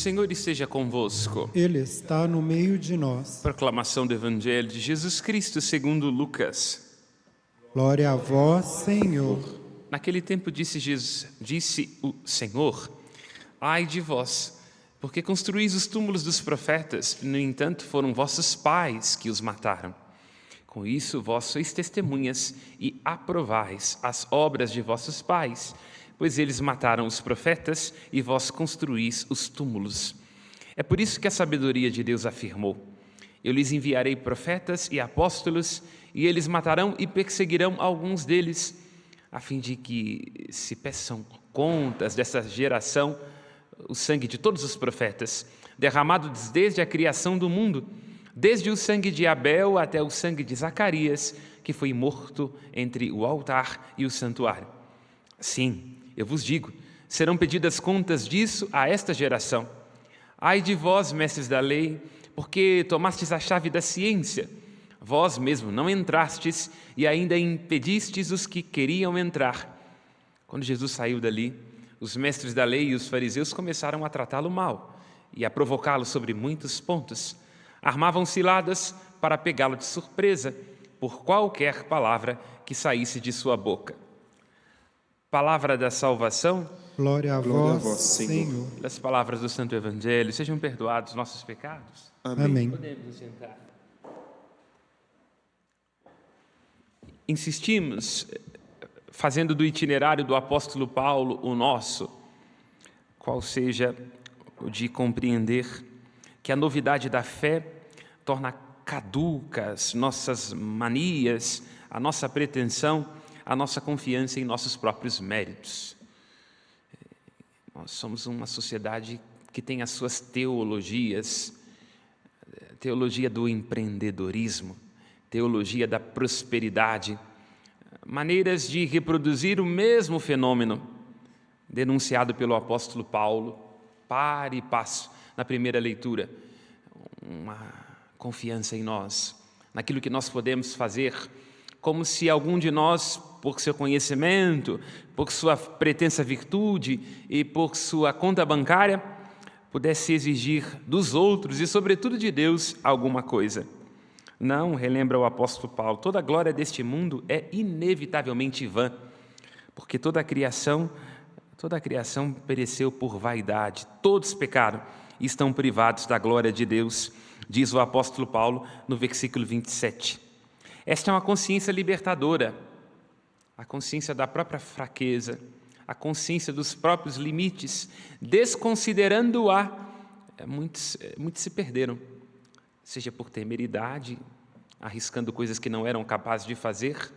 Senhor esteja convosco. Ele está no meio de nós. Proclamação do Evangelho de Jesus Cristo segundo Lucas. Glória a vós, Senhor. Naquele tempo disse o Senhor: ai de vós, porque construís os túmulos dos profetas, no entanto foram vossos pais que os mataram. Com isso vós sois testemunhas e aprovais as obras de vossos pais, pois eles mataram os profetas e vós construís os túmulos. É por isso que a sabedoria de Deus afirmou: eu lhes enviarei profetas e apóstolos, e eles matarão e perseguirão alguns deles, a fim de que se peçam contas dessa geração, o sangue de todos os profetas, derramados desde a criação do mundo, desde o sangue de Abel até o sangue de Zacarias, que foi morto entre o altar e o santuário. Sim, eu vos digo, serão pedidas contas disso a esta geração. Ai de vós, mestres da lei, porque tomastes a chave da ciência. Vós mesmo não entrastes e ainda impedistes os que queriam entrar. Quando Jesus saiu dali, os mestres da lei e os fariseus começaram a tratá-lo mal e a provocá-lo sobre muitos pontos. Armavam ciladas para pegá-lo de surpresa por qualquer palavra que saísse de sua boca. Palavra da salvação. Glória a vós, Senhor. Das palavras do Santo Evangelho, sejam perdoados nossos pecados. Amém. Podemos nos sentar. Insistimos, fazendo do itinerário do apóstolo Paulo o nosso, qual seja o de compreender que a novidade da fé torna caducas nossas manias, a nossa pretensão, a nossa confiança em nossos próprios méritos. Nós somos uma sociedade que tem as suas teologias, teologia do empreendedorismo, teologia da prosperidade, maneiras de reproduzir o mesmo fenômeno denunciado pelo apóstolo Paulo, par e passo, na primeira leitura. Uma confiança em nós, naquilo que nós podemos fazer, como se algum de nós, por seu conhecimento, por sua pretensa virtude e por sua conta bancária, pudesse exigir dos outros e, sobretudo, de Deus alguma coisa. Não, relembra o apóstolo Paulo, toda a glória deste mundo é inevitavelmente vã, porque toda a criação pereceu por vaidade, todos pecaram e estão privados da glória de Deus, diz o apóstolo Paulo no versículo 27. Esta é uma consciência libertadora, a consciência da própria fraqueza, a consciência dos próprios limites, desconsiderando-a, muitos se perderam, seja por temeridade, arriscando coisas que não eram capazes de fazer,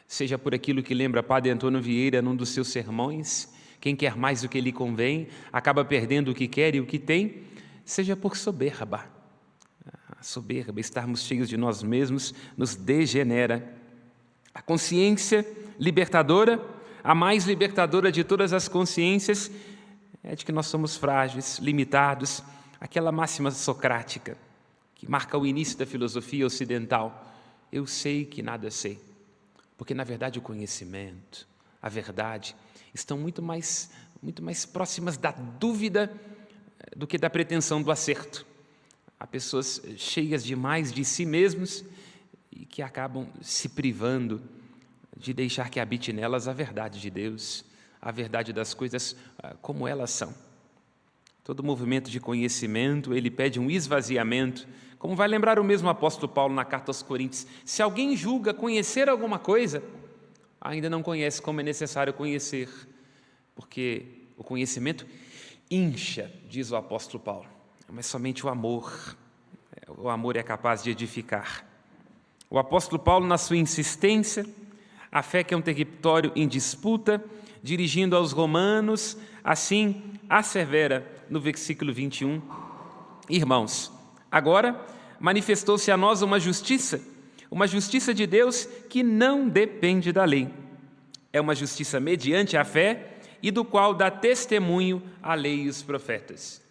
seja por aquilo que lembra Padre Antônio Vieira num dos seus sermões: quem quer mais do que lhe convém, acaba perdendo o que quer e o que tem, seja por soberba. A soberba, estarmos cheios de nós mesmos, nos degenera. A consciência libertadora, a mais libertadora de todas as consciências, é de que nós somos frágeis, limitados, aquela máxima socrática, que marca o início da filosofia ocidental: eu sei que nada sei, porque na verdade o conhecimento, a verdade, estão muito mais próximas da dúvida do que da pretensão do acerto. Há pessoas cheias demais de si mesmos e que acabam se privando de deixar que habite nelas a verdade de Deus, a verdade das coisas como elas são. Todo movimento de conhecimento, ele pede um esvaziamento, como vai lembrar o mesmo apóstolo Paulo na carta aos Coríntios: se alguém julga conhecer alguma coisa, ainda não conhece como é necessário conhecer, porque o conhecimento incha, diz o apóstolo Paulo, mas somente o amor é capaz de edificar. O apóstolo Paulo, na sua insistência, a fé que é um território em disputa, dirigindo aos romanos, assim assevera no versículo 21, irmãos, agora manifestou-se a nós uma justiça de Deus que não depende da lei. É uma justiça mediante a fé e do qual dá testemunho a lei e os profetas.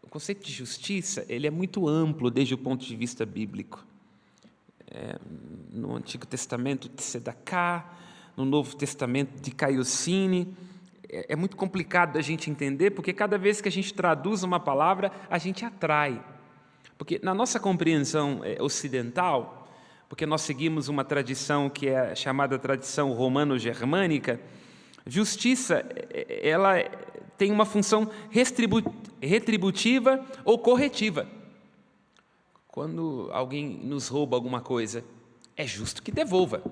O conceito de justiça, ele é muito amplo desde o ponto de vista bíblico. No Antigo Testamento, de Tzedakah, no Novo Testamento, de Caiocine, é muito complicado da gente entender, porque cada vez que a gente traduz uma palavra, a gente atrai. Porque na nossa compreensão ocidental, porque nós seguimos uma tradição que é chamada tradição romano-germânica, justiça, ela tem uma função retributiva ou corretiva. Quando alguém nos rouba alguma coisa, é justo que devolva.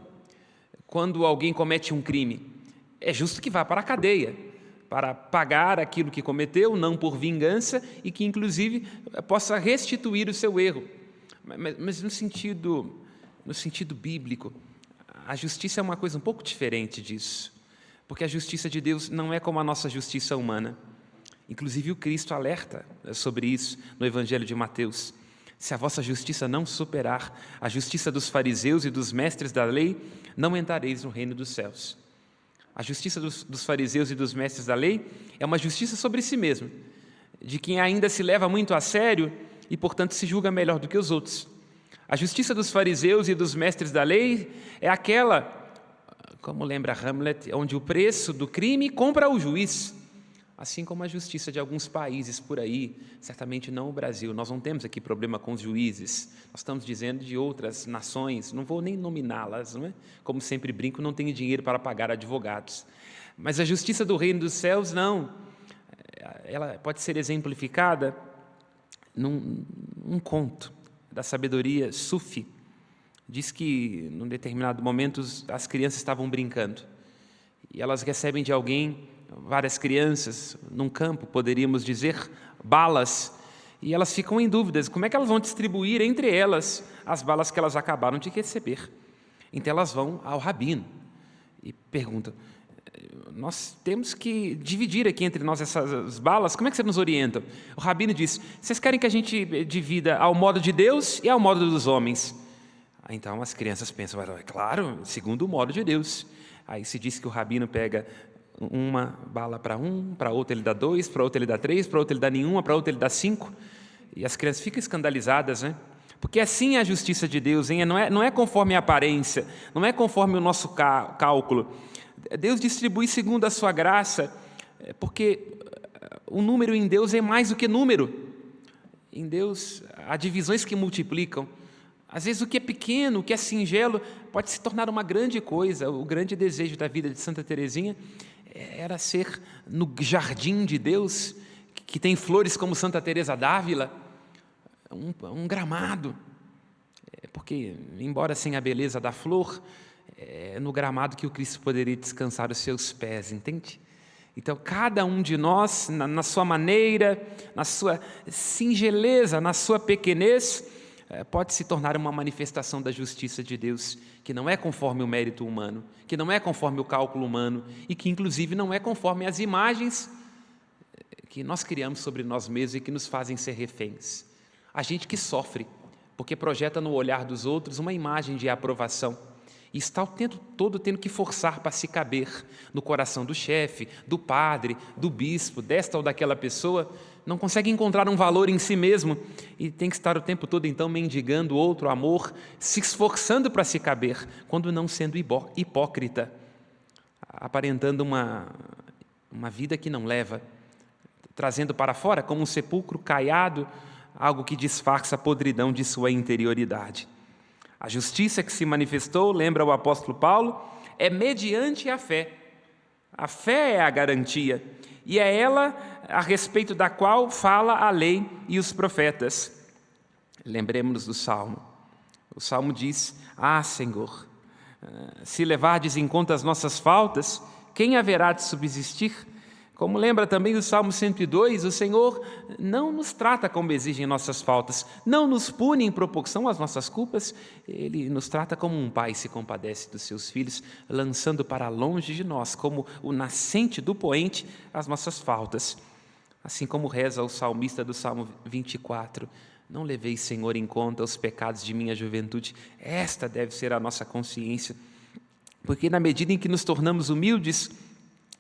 Quando alguém comete um crime, é justo que vá para a cadeia, para pagar aquilo que cometeu, não por vingança, e que, inclusive, possa restituir o seu erro. Mas no sentido bíblico, a justiça é uma coisa um pouco diferente disso, porque a justiça de Deus não é como a nossa justiça humana. Inclusive, o Cristo alerta sobre isso no Evangelho de Mateus. Se a vossa justiça não superar a justiça dos fariseus e dos mestres da lei, não entrareis no reino dos céus. A justiça dos fariseus e dos mestres da lei é uma justiça sobre si mesmo, de quem ainda se leva muito a sério e, portanto, se julga melhor do que os outros. A justiça dos fariseus e dos mestres da lei é aquela, como lembra Hamlet, onde o preço do crime compra o juiz. Assim como a justiça de alguns países por aí, certamente não o Brasil. Nós não temos aqui problema com os juízes. Nós estamos dizendo de outras nações, não vou nem nominá-las, não é? Como sempre brinco, não tenho dinheiro para pagar advogados. Mas a justiça do reino dos céus, não. Ela pode ser exemplificada num conto da sabedoria Sufi. Diz que, num determinado momento, as crianças estavam brincando. E elas recebem de alguém, várias crianças, num campo, poderíamos dizer, balas, e elas ficam em dúvidas, como é que elas vão distribuir entre elas as balas que elas acabaram de receber? Então elas vão ao rabino e perguntam, nós temos que dividir aqui entre nós essas balas, como é que você nos orienta? O rabino diz, vocês querem que a gente divida ao modo de Deus e ao modo dos homens? Então as crianças pensam, é claro, segundo o modo de Deus. Aí se diz que o rabino pega uma bala para outro ele dá 2, para outro ele dá 3, para outro ele dá nenhuma, para outro ele dá 5. E as crianças ficam escandalizadas, né? Porque assim é a justiça de Deus, hein? Não é conforme a aparência, não é conforme o nosso cálculo. Deus distribui segundo a sua graça, porque o número em Deus é mais do que número. Em Deus há divisões que multiplicam. Às vezes o que é pequeno, o que é singelo, pode se tornar uma grande coisa. O grande desejo da vida de Santa Teresinha era ser no jardim de Deus, que tem flores como Santa Teresa d'Ávila, um gramado. Porque, embora sem a beleza da flor, é no gramado que o Cristo poderia descansar os seus pés, entende? Então, cada um de nós, na sua maneira, na sua singeleza, na sua pequenez, pode se tornar uma manifestação da justiça de Deus, que não é conforme o mérito humano, que não é conforme o cálculo humano e que, inclusive, não é conforme as imagens que nós criamos sobre nós mesmos e que nos fazem ser reféns. A gente que sofre, porque projeta no olhar dos outros uma imagem de aprovação e está o tempo todo tendo que forçar para se caber no coração do chefe, do padre, do bispo, desta ou daquela pessoa, não consegue encontrar um valor em si mesmo e tem que estar o tempo todo, então, mendigando outro amor, se esforçando para se caber, quando não sendo hipócrita, aparentando uma vida que não leva, trazendo para fora, como um sepulcro caiado, algo que disfarça a podridão de sua interioridade. A justiça que se manifestou, lembra o apóstolo Paulo, é mediante a fé. A fé é a garantia, e é ela a respeito da qual fala a lei e os profetas. Lembremos-nos do Salmo. O Salmo diz, Senhor, se levardes em conta as nossas faltas, quem haverá de subsistir? Como lembra também o Salmo 102, o Senhor não nos trata como exigem nossas faltas, não nos pune em proporção às nossas culpas, Ele nos trata como um pai se compadece dos seus filhos, lançando para longe de nós, como o nascente do poente, as nossas faltas. Assim como reza o salmista do Salmo 24, não leveis, Senhor, em conta os pecados de minha juventude, esta deve ser a nossa consciência, porque na medida em que nos tornamos humildes,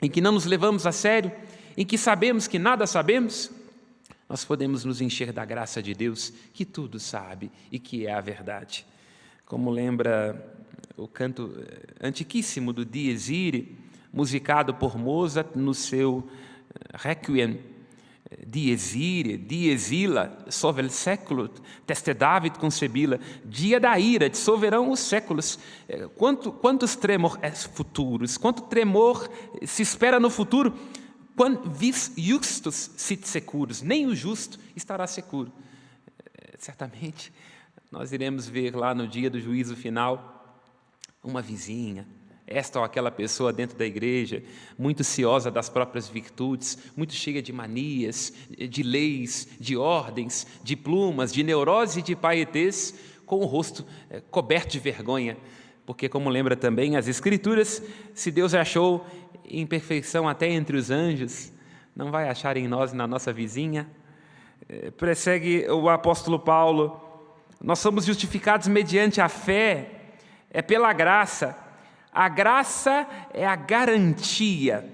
em que não nos levamos a sério, em que sabemos que nada sabemos, nós podemos nos encher da graça de Deus, que tudo sabe e que é a verdade. Como lembra o canto antiquíssimo do Dies Irae, musicado por Mozart no seu Requiem, Dies irae, dies illa, sovel século, teste David concebila, dia da ira, dissolverão os séculos. Quantos tremor futuros, quanto tremor se espera no futuro, vis justus sit securus, nem o justo estará seguro. Certamente nós iremos ver lá no dia do juízo final uma vizinha, esta ou aquela pessoa dentro da igreja, muito ciosa das próprias virtudes, muito cheia de manias, de leis, de ordens, de plumas, de neurose e de paietês, com o rosto coberto de vergonha. Porque, como lembra também as Escrituras, se Deus achou imperfeição até entre os anjos, não vai achar em nós e na nossa vizinha? Prossegue o apóstolo Paulo: nós somos justificados mediante a fé, é pela graça. A graça é a garantia,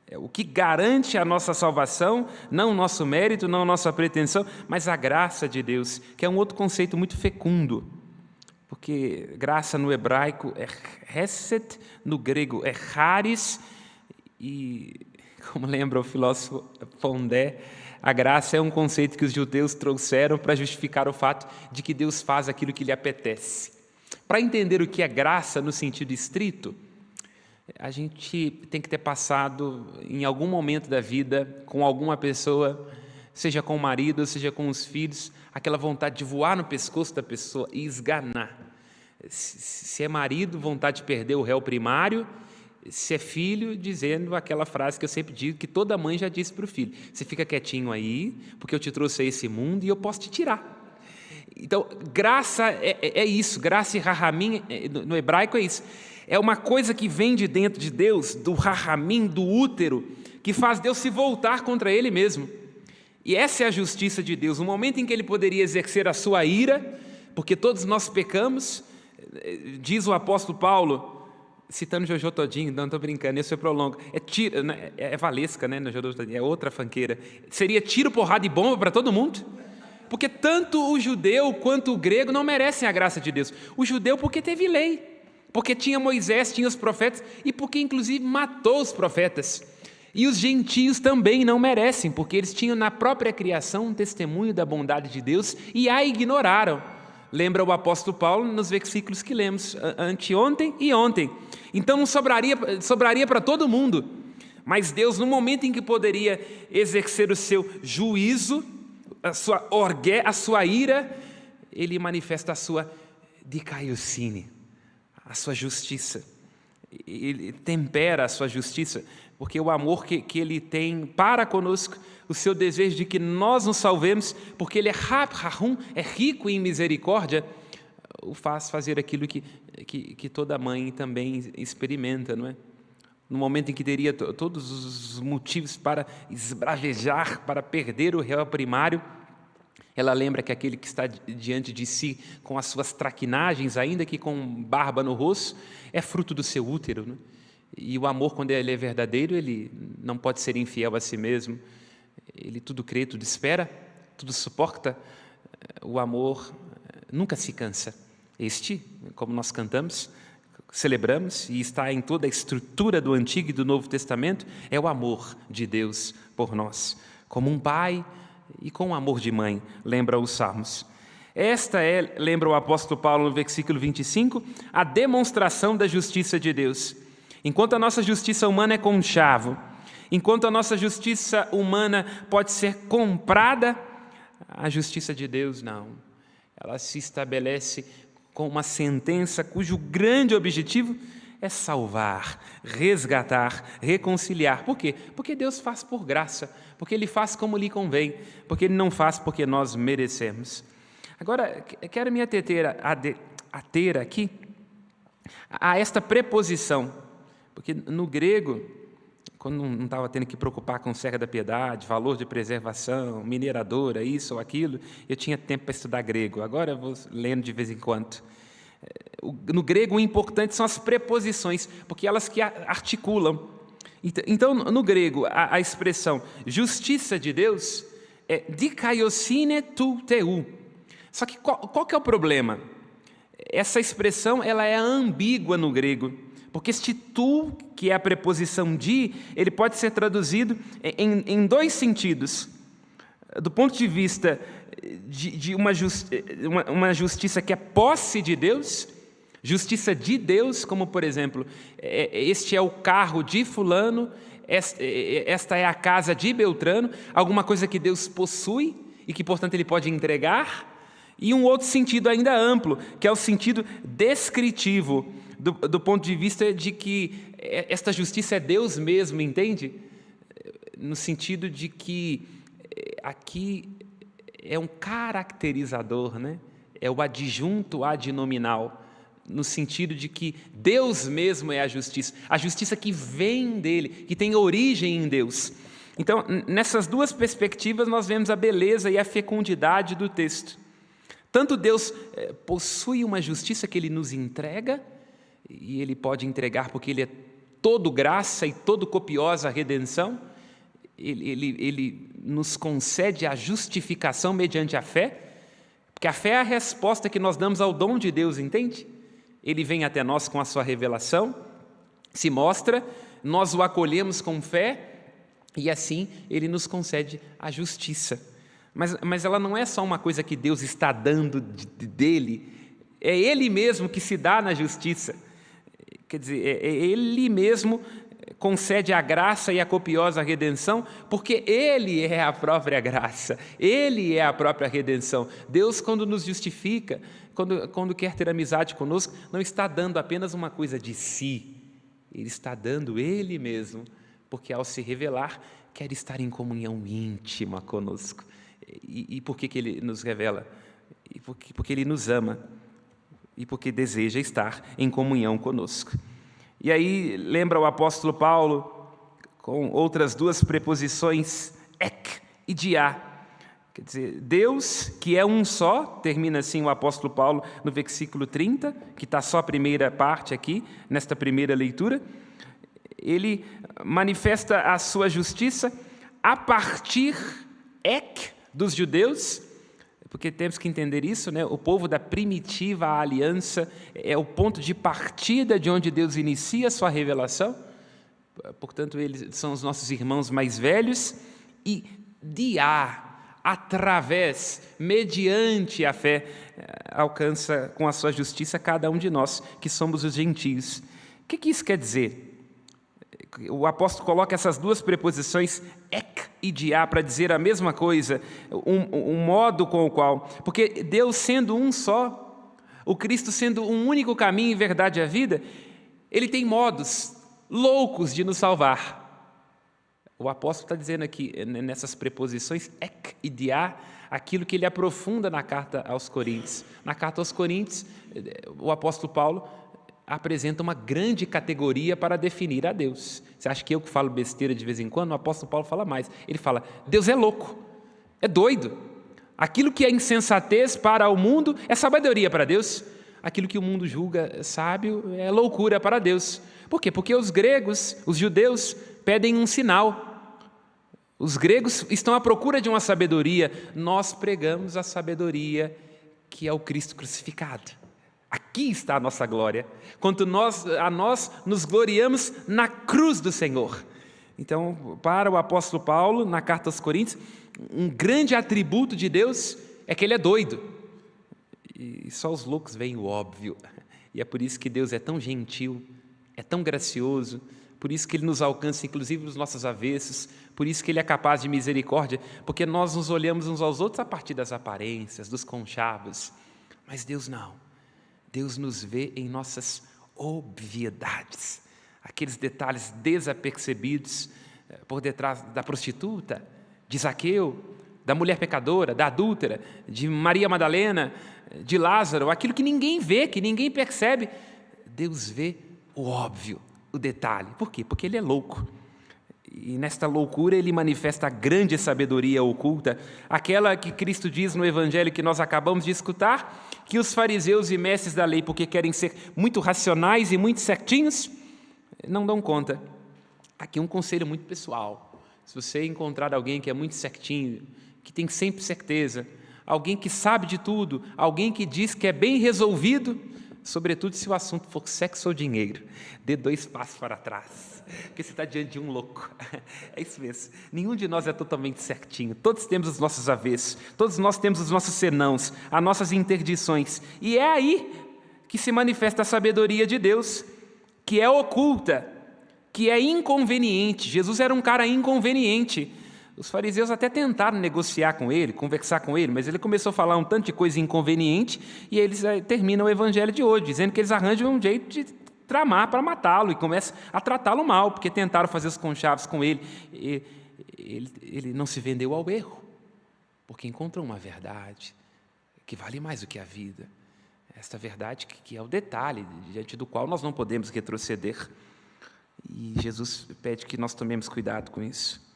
é o que garante a nossa salvação, não o nosso mérito, não a nossa pretensão, mas a graça de Deus, que é um outro conceito muito fecundo, porque graça no hebraico é hesed, no grego é charis, e, como lembra o filósofo Pondé, a graça é um conceito que os judeus trouxeram para justificar o fato de que Deus faz aquilo que lhe apetece. Para entender o que é graça no sentido estrito, a gente tem que ter passado em algum momento da vida com alguma pessoa, seja com o marido, seja com os filhos, aquela vontade de voar no pescoço da pessoa e esganar. Se é marido, vontade de perder o réu primário. Se é filho, dizendo aquela frase que eu sempre digo, que toda mãe já disse para o filho: você fica quietinho aí, porque eu te trouxe a esse mundo e eu posso te tirar. Então, graça é isso, graça e rahamim, no hebraico é isso. É uma coisa que vem de dentro de Deus, do rahamim, do útero, que faz Deus se voltar contra Ele mesmo. E essa é a justiça de Deus, o momento em que Ele poderia exercer a sua ira, porque todos nós pecamos, diz o apóstolo Paulo, citando Jojo Todinho, não estou brincando, isso é prolongo, é Valesca, né, no Jojo Todinho, é outra fanqueira, seria tiro, porrada e bomba para todo mundo? Porque tanto o judeu quanto o grego não merecem a graça de Deus. O judeu porque teve lei, porque tinha Moisés, tinha os profetas, e porque inclusive matou os profetas. E os gentios também não merecem, porque eles tinham na própria criação um testemunho da bondade de Deus e a ignoraram. Lembra o apóstolo Paulo nos versículos que lemos anteontem e ontem. Então não sobraria para todo mundo. Mas Deus, no momento em que poderia exercer o seu juízo, a sua ira, Ele manifesta a sua dikaiosine, a sua justiça. Ele tempera a sua justiça, porque o amor que Ele tem para conosco, o seu desejo de que nós nos salvemos, porque Ele é rico em misericórdia, o faz fazer aquilo que toda mãe também experimenta, não é? No momento em que teria todos os motivos para esbravejar, para perder o réu primário, ela lembra que aquele que está diante de si com as suas traquinagens, ainda que com barba no rosto, é fruto do seu útero, né? E o amor, quando ele é verdadeiro, ele não pode ser infiel a si mesmo. Ele tudo crê, tudo espera, tudo suporta. O amor nunca se cansa. Este, como nós cantamos, celebramos, e está em toda a estrutura do Antigo e do Novo Testamento, é o amor de Deus por nós, como um pai e com o amor de mãe, lembra os Salmos. Esta é, lembra o apóstolo Paulo no versículo 25, a demonstração da justiça de Deus. Enquanto a nossa justiça humana é conchavo, enquanto a nossa justiça humana pode ser comprada, a justiça de Deus não. Ela se estabelece com uma sentença cujo grande objetivo é salvar, resgatar, reconciliar. Por quê? Porque Deus faz por graça, porque Ele faz como lhe convém, porque Ele não faz porque nós merecemos. Agora, quero me ater aqui a esta preposição, porque no grego, quando não estava tendo que preocupar com Serra da Piedade, valor de preservação, mineradora, isso ou aquilo, eu tinha tempo para estudar grego. Agora eu vou lendo de vez em quando. No grego, o importante são as preposições, porque elas que articulam. Então, no grego, a expressão justiça de Deus é dikaiosine tu teu. Só que qual que é o problema? Essa expressão ela é ambígua no grego, Porque este tu, que é a preposição de, ele pode ser traduzido em dois sentidos. Do ponto de vista de uma justiça que é posse de Deus, justiça de Deus, como por exemplo, este é o carro de fulano, esta é a casa de Beltrano, alguma coisa que Deus possui e que, portanto, Ele pode entregar. E um outro sentido ainda amplo, que é o sentido descritivo, do ponto de vista de que esta justiça é Deus mesmo, entende? No sentido de que aqui é um caracterizador, né? É o adjunto adnominal, no sentido de que Deus mesmo é a justiça que vem dele, que tem origem em Deus. Então, nessas duas perspectivas, nós vemos a beleza e a fecundidade do texto. Tanto Deus possui uma justiça que Ele nos entrega, e Ele pode entregar porque Ele é todo graça e todo copiosa redenção. Ele nos concede a justificação mediante a fé, porque a fé é a resposta que nós damos ao dom de Deus, entende? Ele vem até nós com a sua revelação, se mostra, nós o acolhemos com fé, e assim Ele nos concede a justiça. Mas ela não é só uma coisa que Deus está dando dele, é Ele mesmo que se dá na justiça. Quer dizer, Ele mesmo concede a graça e a copiosa redenção, porque Ele é a própria graça, Ele é a própria redenção. Deus, quando nos justifica, quando quer ter amizade conosco, não está dando apenas uma coisa de si, Ele está dando Ele mesmo, porque ao se revelar, quer estar em comunhão íntima conosco. E por que Ele nos revela? Porque Ele nos ama e porque deseja estar em comunhão conosco. E aí lembra o apóstolo Paulo com outras duas preposições, ek e diá. Quer dizer, Deus, que é um só, termina assim o apóstolo Paulo no versículo 30, que está só a primeira parte aqui, nesta primeira leitura. Ele manifesta a sua justiça a partir, ek, dos judeus, porque temos que entender isso, né? O povo da primitiva aliança é o ponto de partida de onde Deus inicia a sua revelação, portanto, eles são os nossos irmãos mais velhos, e diá, através, mediante a fé, alcança com a sua justiça cada um de nós, que somos os gentios. O que isso quer dizer? O apóstolo coloca essas duas preposições, ek e diá, para dizer a mesma coisa, um modo com o qual, porque Deus sendo um só, o Cristo sendo um único caminho e verdade à vida, Ele tem modos loucos de nos salvar. O apóstolo está dizendo aqui, nessas preposições, ek e diá, aquilo que ele aprofunda na carta aos Coríntios. Na carta aos Coríntios, o apóstolo Paulo apresenta uma grande categoria para definir a Deus. Você acha que eu que falo besteira de vez em quando? O apóstolo Paulo fala mais. Ele fala, Deus é louco, é doido. Aquilo que é insensatez para o mundo é sabedoria para Deus. Aquilo que o mundo julga sábio é loucura para Deus. Por quê? Porque os gregos, os judeus, pedem um sinal. Os gregos estão à procura de uma sabedoria. Nós pregamos a sabedoria que é o Cristo crucificado. Aqui está a nossa glória, quando nós nos gloriamos na cruz do Senhor. Então, para o apóstolo Paulo, na carta aos Coríntios, um grande atributo de Deus é que Ele é doido. E só os loucos veem o óbvio. E é por isso que Deus é tão gentil, é tão gracioso, por isso que Ele nos alcança, inclusive, nos nossos avessos, por isso que Ele é capaz de misericórdia, porque nós nos olhamos uns aos outros a partir das aparências, dos conchavos. Mas Deus não. Deus nos vê em nossas obviedades, aqueles detalhes desapercebidos por detrás da prostituta, de Zaqueu, da mulher pecadora, da adúltera, de Maria Madalena, de Lázaro, aquilo que ninguém vê, que ninguém percebe. Deus vê o óbvio, o detalhe. Por quê? Porque Ele é louco. E nesta loucura Ele manifesta a grande sabedoria oculta, aquela que Cristo diz no Evangelho que nós acabamos de escutar, que os fariseus e mestres da lei, porque querem ser muito racionais e muito certinhos, não dão conta. Aqui um conselho muito pessoal. Se você encontrar alguém que é muito certinho, que tem sempre certeza, alguém que sabe de tudo, alguém que diz que é bem resolvido, sobretudo se o assunto for sexo ou dinheiro. Dê 2 passos para trás, porque você está diante de um louco. É isso mesmo. Nenhum de nós é totalmente certinho. Todos temos os nossos avessos, todos nós temos os nossos senãos, as nossas interdições. E é aí que se manifesta a sabedoria de Deus, que é oculta, que é inconveniente. Jesus era um cara inconveniente. Os fariseus até tentaram negociar com ele, conversar com ele, mas ele começou a falar um tanto de coisa inconveniente e eles terminam o evangelho de hoje, dizendo que eles arranjam um jeito de tramar para matá-lo e começam a tratá-lo mal, porque tentaram fazer os conchavos com ele. Ele não se vendeu ao erro, porque encontrou uma verdade que vale mais do que a vida. Esta verdade que é o detalhe, diante do qual nós não podemos retroceder. E Jesus pede que nós tomemos cuidado com isso,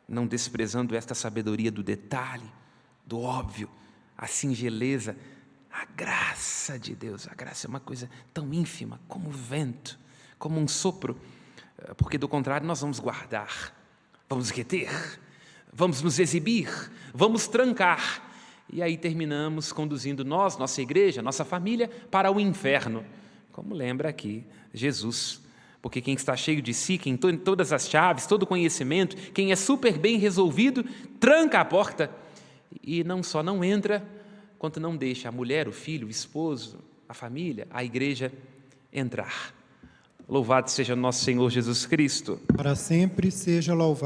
não desprezando esta sabedoria do detalhe, do óbvio, a singeleza, a graça de Deus. A graça é uma coisa tão ínfima como o vento, como um sopro, porque do contrário nós vamos guardar, vamos reter, vamos nos exibir, vamos trancar, e aí terminamos conduzindo nós, nossa igreja, nossa família, para o inferno, como lembra aqui Jesus. Porque quem está cheio de si, quem tem todas as chaves, todo o conhecimento, quem é super bem resolvido, tranca a porta e não só não entra, quanto não deixa a mulher, o filho, o esposo, a família, a igreja entrar. Louvado seja nosso Senhor Jesus Cristo. Para sempre seja louvado.